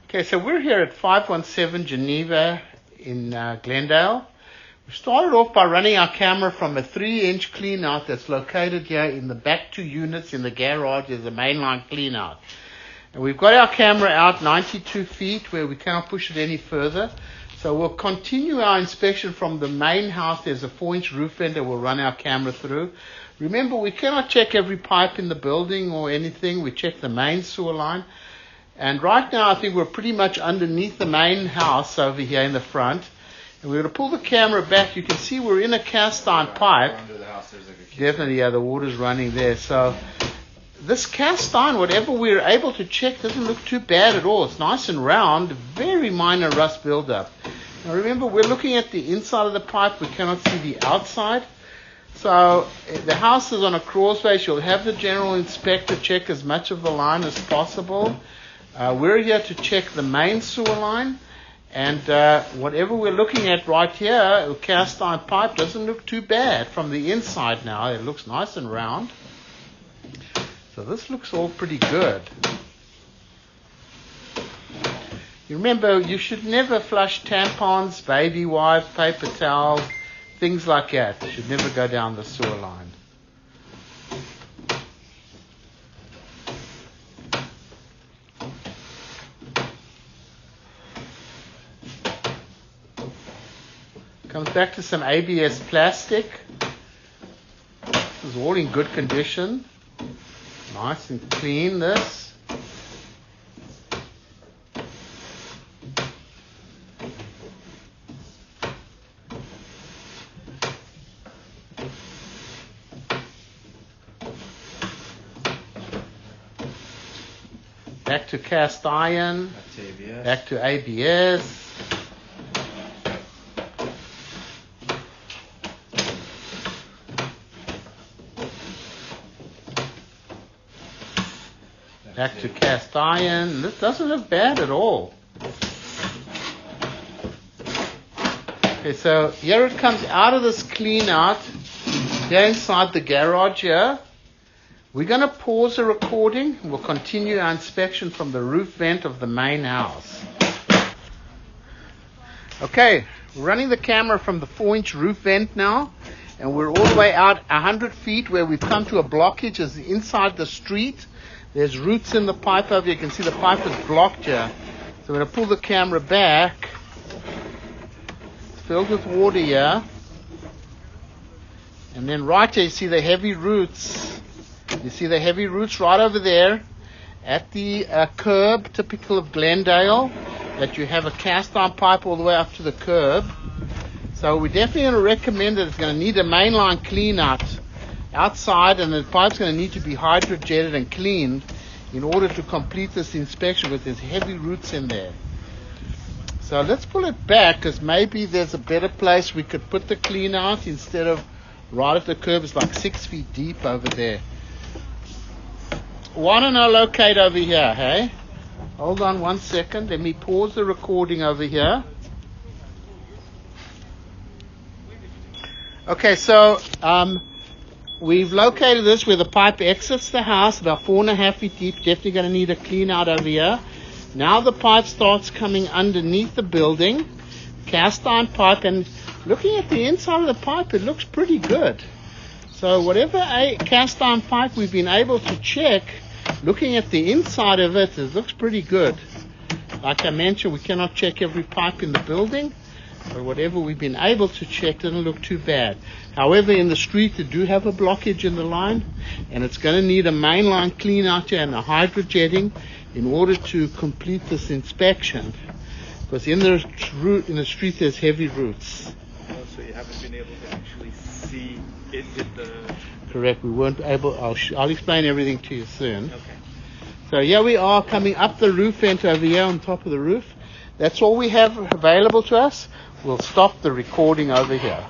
Okay, so we're here at 517 Geneva in Glendale. We started off by running our camera from a 3-inch clean-out that's located here in the back 2 units in the garage. There's a mainline clean-out. And we've got our camera out 92 feet where we can't push it any further. So we'll continue our inspection from the main house. There's a 4-inch roof vent that we'll run our camera through. Remember, we cannot check every pipe in the building or anything. We check the main sewer line. And right now, I think we're pretty much underneath the main house over here in the front. And we're going to pull the camera back. You can see we're in a cast iron pipe. Under the house, there's like a Definitely, yeah, the water's running there. So this cast iron, whatever we're able to check, doesn't look too bad at all. It's nice and round, very minor rust buildup. Now remember, we're looking at the inside of the pipe. We cannot see the outside. So the house is on a crawl space. You'll have the general inspector check as much of the line as possible. We're here to check the main sewer line, and whatever we're looking at right here, the cast iron pipe doesn't look too bad from the inside now. It looks nice and round. So this looks all pretty good. You remember, you should never flush tampons, baby wipes, paper towels, things like that. You should never go down the sewer line. Comes back to some ABS plastic. This is all in good condition. Nice and clean, this. Back to cast iron. Back to ABS. Back to cast iron. This doesn't look bad at all. Okay, so here it comes out of this clean out. Here inside the garage here. We're going to pause the recording. We'll continue our inspection from the roof vent of the main house. Okay, we're running the camera from the 4-inch roof vent now. And we're all the way out 100 feet where we've come to a blockage. It's inside the street. There's roots in the pipe over here. You can see the pipe is blocked here. So we're going to pull the camera back. It's filled with water here. And then right here you see the heavy roots. You see the heavy roots right over there at the curb, typical of Glendale, that you have a cast iron pipe all the way up to the curb. So we're definitely going to recommend that it's going to need a mainline clean out outside, and the pipe's going to need to be hydrojetted and cleaned in order to complete this inspection, because there's heavy roots in there. So let's pull it back, because maybe there's a better place we could put the clean out instead of right at the curb. It's like 6 feet deep over there. Why don't I locate over here, hey? Hold on 1 second. Let me pause the recording over here. Okay, so we've located this where the pipe exits the house, about 4.5 feet deep. Definitely going to need a clean out over here. Now the pipe starts coming underneath the building, cast iron pipe, and looking at the inside of the pipe, it looks pretty good. So whatever a cast iron pipe we've been able to check, looking at the inside of it, it looks pretty good. Like I mentioned, we cannot check every pipe in the building, but whatever we've been able to check doesn't look too bad. However, in the street, they do have a blockage in the line, and it's going to need a mainline clean out here and a hydrojetting in order to complete this inspection. Because in the street, there's heavy roots. So you haven't been able to actually see it with the... Correct. We weren't able... I'll explain everything to you soon. Okay. So here we are coming up the roof vent over here on top of the roof. That's all we have available to us. We'll stop the recording over here.